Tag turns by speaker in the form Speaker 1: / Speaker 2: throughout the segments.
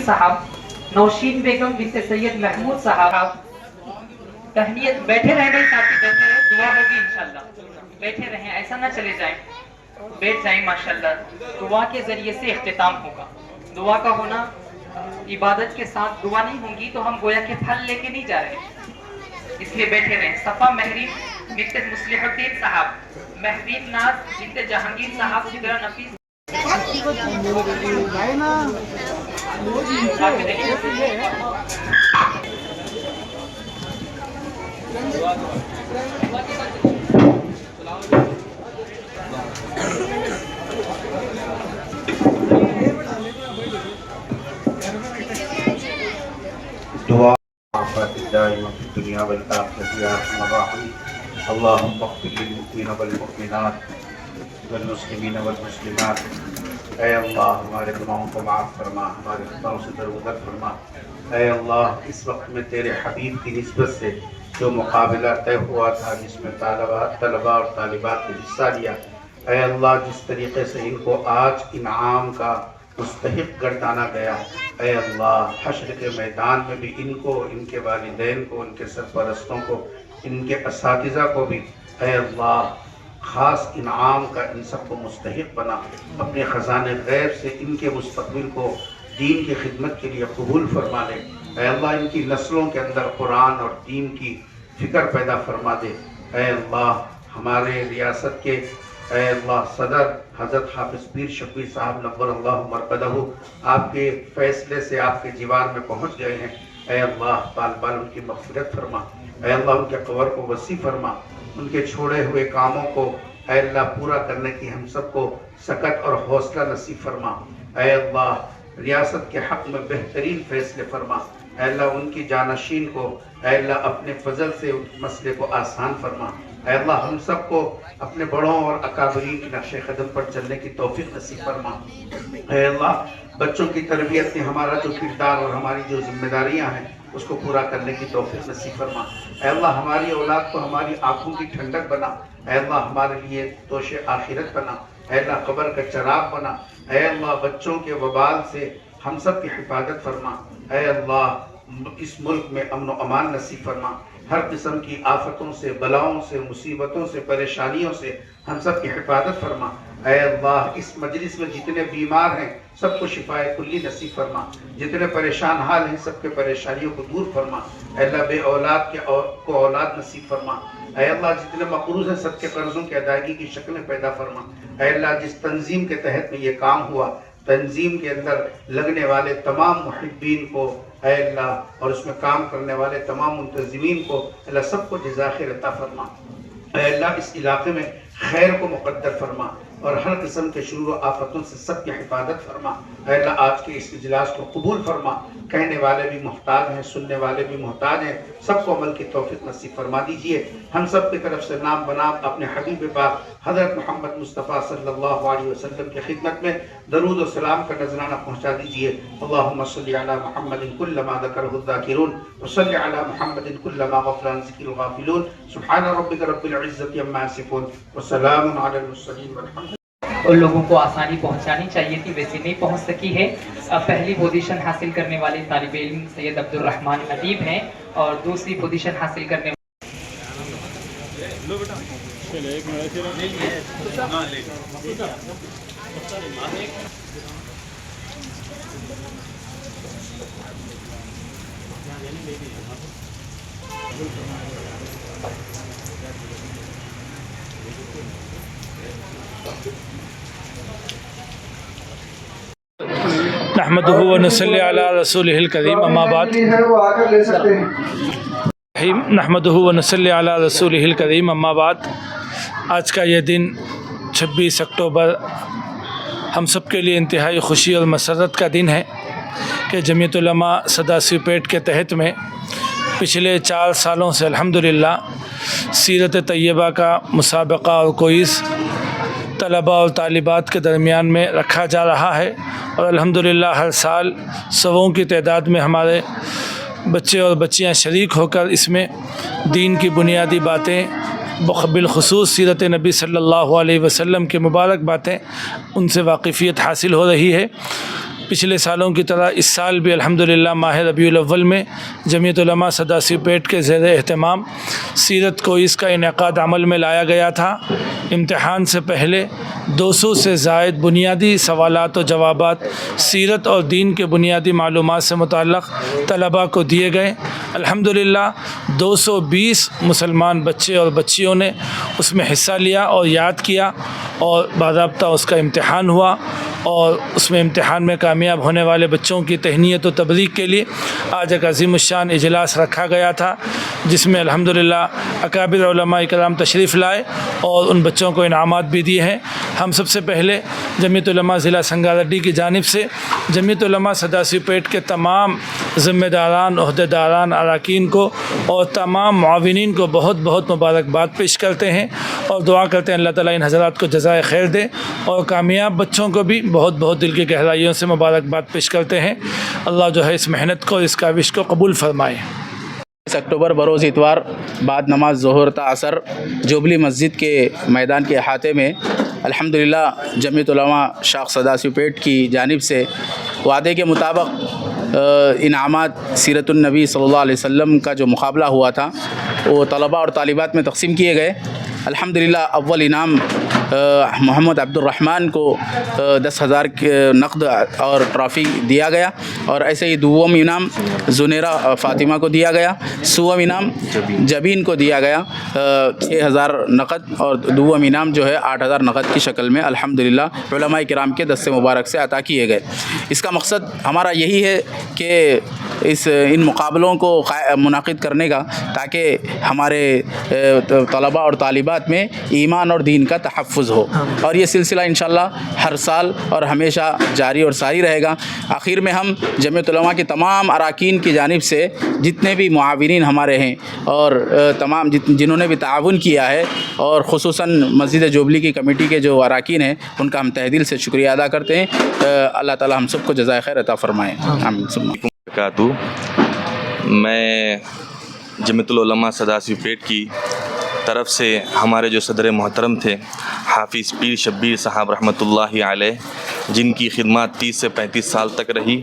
Speaker 1: साहब, नौशीन बेगम बिनते सैयद महमूद साहब, तहनीत। बैठे रहे भाई साथी, बैठे रहे, दुआ होगी इंशाल्लाह। बैठे रहें, ऐसा ना चले जाएं, बैठ जाएं माशाल्लाह। दुआ के जरिए से इख्तिताम होगा। दुआ का होना, इबादत के साथ दुआ नहीं होंगी तो हम गोया के फल लेके नहीं जा रहे, इसलिए बैठे रहें। सफ़ा महरीन बिनते मुस्लिहुद्दीन साहब, महबीब नाज बिनते जहांगीर साहब, सिदरा नफीस।
Speaker 2: दुआ दुनिया वल आखिरत या अरहमर राहिमीन। अल्लाहुम्मा इग़फिर लिल मुमिनीना वल मुमिनात वल मुस्लिमीना वल मुस्लिमात। ऐ अल्लाह हमारे गुनाहों को माफ़ फरमा, हमारे खताओं से दरगुजर फरमा। ऐ अल्लाह इस वक्त में तेरे हबीब की निस्बत से जो मुकाबला तय हुआ था, जिसमें तलबा और तालिबात ने हिस्सा लिया, ऐ अल्लाह जिस तरीके से इनको आज इनाम का मुस्तहिक गर्दाना गया, ऐ अल्लाह हश्र के मैदान में भी इनको, इनके वालिदैन को, इनके सरपरस्तों को, इनके असातिज़ा को भी ऐ अल्लाह ख़ास इनाम का इन सबको मुस्तहिक बना। अपने ख़ज़ाने गैब से इनके मुस्तक़बिल को दीन की खिदमत के लिए कबूल फरमा ले। ऐ अल्लाह इनकी नस्लों के अंदर कुरान और दीन की फ़िक्र पैदा फरमा दे। ऐ अल्लाह हमारे रियासत के ऐ अल्लाह सदर हज़रत हाफ़िज़ पीर शफ़ी साहब नव्वरल्लाहु मरक़दहू आपके फ़ैसले से आपके जीवार में पहुँच गए हैं। ऐ अल्लाह बाल बाल उनकी मग़फ़िरत फरमा। ऐ अल्लाह उनके कब्र को वसी फरमा। उनके छोड़े हुए कामों को ऐ अल्लाह पूरा करने की हम सबको सकत और हौसला नसीब फरमा। ऐ अल्लाह रियासत के हक़ में बेहतरीन फ़ैसले फरमा। ऐ अल्लाह उनकी जानशीन को ऐ अल्लाह अपने फ़ज़ल से उस मसले को आसान फरमा। ऐ अल्लाह हम सबको अपने बड़ों और अकाबरीन के नक्शे कदम पर चलने की तौफीक नसीब फरमा। ऐ अल्लाह बच्चों की तरबियत में हमारा जो किरदार और हमारी जो जिम्मेदारियां हैं उसको पूरा करने की तौफीक नसीब फरमा। ऐ अल्लाह हमारी औलाद को हमारी आँखों की ठंडक बना। ऐ अल्लाह हमारे लिए तोशे आखिरत बना। ऐ अल्लाह कब्र का चराग बना। ऐ अल्लाह बच्चों के वबाल से हम सब की हिफाजत फरमा। ऐ अल्लाह इस मुल्क में अमन व अमान नसीब फरमा। हर किस्म की आफतों से, बलाओं से, मुसीबतों से, परेशानियों से हम सब की हिफाजत फरमा। ऐ अल्लाह इस मजलिस में जितने बीमार हैं सबको शिफाए कुल्ली नसीब फरमा। जितने परेशान हाल हैं सबके परेशानियों को दूर फरमा। ऐ अल्लाह बे औलाद को औलाद नसीब फरमा। ऐ अल्लाह जितने मक़रूज़ हैं सबके कर्ज़ों की अदायगी की शक्लें पैदा फरमा। ऐ अल्लाह जिस तंजीम के तहत में ये काम हुआ, तंजीम के अंदर लगने वाले तमाम मुहिब्बीन को ऐ अल्लाह और उसमें काम करने वाले तमाम मुंतज़िमीन को अल्लाह सबको जज़ा खैर अता फरमा। ऐ अल्लाह इस इलाके में खैर को मुक़द्दर फरमा और हर किस्म के शुरू आफतों से सबकी हिफाजत फरमा। ऐ अल्लाह आज के इस इजलास को कबूल फरमा। कहने वाले भी मोहताज हैं, सुनने वाले भी मोहताज हैं, सबको अमल की तौफीक नसीब फरमा दीजिए। हम सब की तरफ से नाम बनाम अपने हबीब पाक हज़रत मोहम्मद मुस्तफ़ा सल्लल्लाहु अलैहि वसल्लम की खिदमत में दरूद व सलाम का नजराना पहुँचा दीजिए। अल्लाहुम्मा सल्लि अला मुहम्मदिन कुल्लमा ज़करहु ज़ाकिरून व सल्लि अला मुहम्मदिन कुल्लमा गफ़ला अन ज़िक्रिल गाफ़िलून। सुब्हान रब्बिका रब्बिल इज़्ज़ति अम्मा यसिफ़ून व सलामुन अलल मुरसलीन वल्हम्दुलिल्लाह।
Speaker 1: उन लोगों को आसानी पहुंचानी चाहिए थी, वैसे नहीं पहुंच सकी है। पहली पोजीशन हासिल करने वाले तालिब इल्म सैयद अब्दुल रहमान अदीब हैं और दूसरी पोजीशन हासिल करने
Speaker 3: नहमदुहु व नसल्ली अला रसूलिहिल करीम अम्मा बाद। नहमदुहु व नसल्ली अला रसूलिहिल करीम अम्मा बाद। आज का ये दिन 26 अक्टूबर हम सब के लिए इंतहाई खुशी और मसरत का दिन है कि जमीयत उलमा सदाशिवपेट के तहत में पिछले 4 सालों से अल्हम्दुलिल्लाह सीरत तैयबा का मुसाबका और क्विज़ तलबा और तालिबात के दरमियान में रखा जा रहा है और अल्हम्दुलिल्लाह हर साल सौों की तादाद में हमारे बच्चे और बच्चियां शरीक होकर इसमें दीन की बुनियादी बातें बिलखुसूस सीरत नबी सल्लल्लाहु अलैहि वसल्लम के मुबारक बातें उनसे वाक़िफ़ियत हासिल हो रही है। पिछले सालों की तरह इस साल भी अल्हम्दुलिल्लाह माह रबीउल अव्वल में जमीयत उलमा सदासी पेट के ज़ेर एहतमाम सीरत कोइस का इनेकाद अमल में लाया गया था। इम्तिहान से पहले 200 से ज़ायद बुनियादी सवालात और जवाबात सीरत और दीन के बुनियादी मालूमात से मुताल्लिक़ तलबा को दिए गए। अल्हम्दुलिल्लाह 220 मुसलमान बच्चे और बच्चियों ने उसमें हिस्सा लिया और याद किया और बाज़ाब्ता उसका इम्तिहान हुआ और उसमें इम्तिहान में कामयाब होने वाले बच्चों की तहनीत और तबरीक के लिए आज एक अज़ीमुश्शान इजलास रखा गया था, जिसमें अल्हम्दुलिल्लाह अकाबिर उलमा इकराम तशरीफ़ लाए और उन बच्चों को इनामात भी दिए हैं। हम सबसे पहले जमीयत उलमा ज़िला संगारेड्डी की जानिब से जमीयत उलमा सदासी पेट के तमाम ज़िम्मेदारान, ओहदेदारान, अरकान को और तमाम मुआविनीन को बहुत बहुत मुबारकबाद पेश करते हैं और दुआ करते हैं अल्लाह ताला इन हज़रात को जज़ाए खैर दे और कामयाब बच्चों को भी बहुत बहुत दिल की गहराइयों से मुबारकबाद पेश करते हैं। अल्लाह जो है इस मेहनत को, इस काविश को कबूल फरमाए।
Speaker 4: 20 अक्टूबर बरोज़ इतवार बाद नमाज ज़ोहर ता असर जुबली मस्जिद के मैदान के अहाते में अल्हम्दुलिल्लाह जमीयत उलमा शाख सदासी पेट की जानिब से वादे के मुताबिक इनामात सीरतुन नबी सल्लल्लाहु अलैहि वसल्लम का जो मुकाबला हुआ था वो तलबा और तालिबात में तकसीम किए गए। अल्हम्दुलिल्लाह अव्वल इनाम मोहम्मद अब्दुर्रहमान को 10,000 नक़द और ट्रॉफ़ी दिया गया और ऐसे ही दुव्वम इनाम जुनेरा फ़ातिमा को दिया गया। सुवम इनाम जबीन को दिया गया 6,000 नक़द और दुव्वम इनाम जो है 8,000 नक़द की शक्ल में अल्हम्दुलिल्लाह उलमाए किराम के दस्ते मुबारक से अता किए गए। इसका मकसद हमारा यही है कि इन मुकाबलों को मुनाकिद करने का, ताकि हमारे तलबा और तालिबात में ईमान और दीन का तहफ़्फ़ुज़ हो और ये सिलसिला इंशाअल्लाह हर साल और हमेशा जारी और सारी रहेगा। आखिर में हम जमीयत उलमा के तमाम अरकान की जानिब से जितने भी मुआविनीन हमारे हैं और तमाम जिन्होंने भी ताउन किया है और ख़ुसूसन मस्जिद जुबली की कमेटी के जो अरकान हैं उनका हम तहे दिल से शुक्रिया अदा करते हैं। अल्लाह ताला हम सबको जज़ाए खैर अता फ़रमाएँ। आमीन।
Speaker 5: मैं जमीयतुल उलमा सदासी पेट की तरफ से हमारे जो सदर मोहतरम थे हाफिज़ पीर शब्बीर साहब रहमतुल्लाहि अलैह, जिनकी खिदमत 30 से 35 साल तक रही,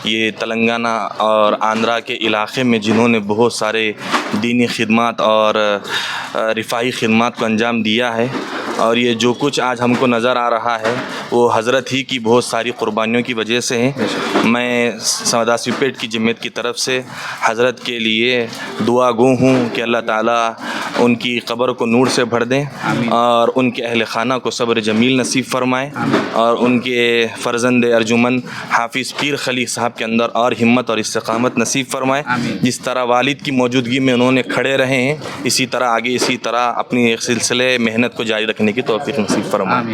Speaker 5: ये तेलंगाना और आंध्रा के इलाक़े में जिन्होंने बहुत सारे दीनी खिदमत और रिफ़ाही खिदमत को अंजाम दिया है और ये जो कुछ आज हमको नज़र आ रहा है वो हज़रत ही की बहुत सारी क़ुरबानियों की वजह से है। मैं सदासी पेट की जमीयत की तरफ से हज़रत के लिए दुआ गो हूँ कि अल्लाह ताला उनकी क़ब्र को नूर से भर दें और उनके अहल खाना को सब्र जमील नसीब फरमाएँ और उनके फ़र्जंद अर्जुमन हाफिज़ पीर खली साहब के अंदर और हिम्मत और इस्तिक़ामत नसीब फरमाएँ। जिस तरह वालिद की मौजूदगी में उन्होंने खड़े रहे हैं, इसी तरह आगे इसी तरह अपनी एक सिलसिले मेहनत को जारी रखने की तौफ़ीक़ नसीब फरमाएँ।